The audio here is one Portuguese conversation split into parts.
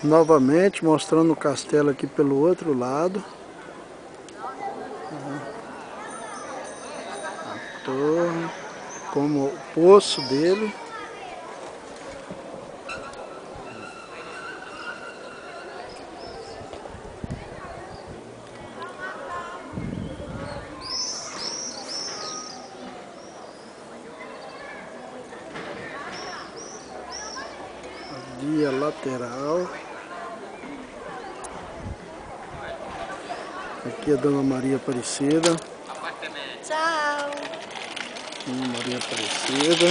Novamente mostrando o castelo aqui pelo outro lado. A torre, como o poço dele. A via lateral. Aqui é a Dona Maria Aparecida. Tchau! Dona Maria Aparecida.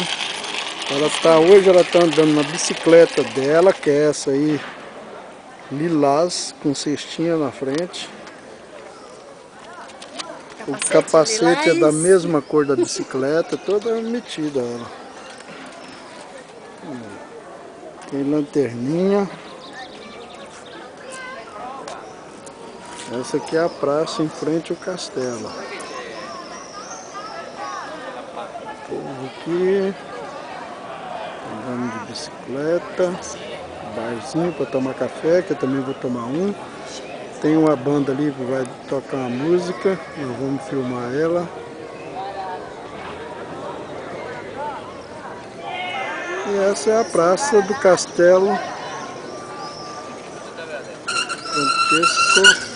Hoje ela está andando na bicicleta dela, que é essa aí, lilás, com cestinha na frente. O capacete é da mesma cor da bicicleta, toda metida ela. Tem lanterninha. Essa aqui é a praça em frente ao castelo. Povo aqui andando de bicicleta, barzinho para tomar café, que eu também vou tomar um. Tem uma banda ali que vai tocar uma música, nós vamos filmar ela. E essa é a praça do Castelo Francesco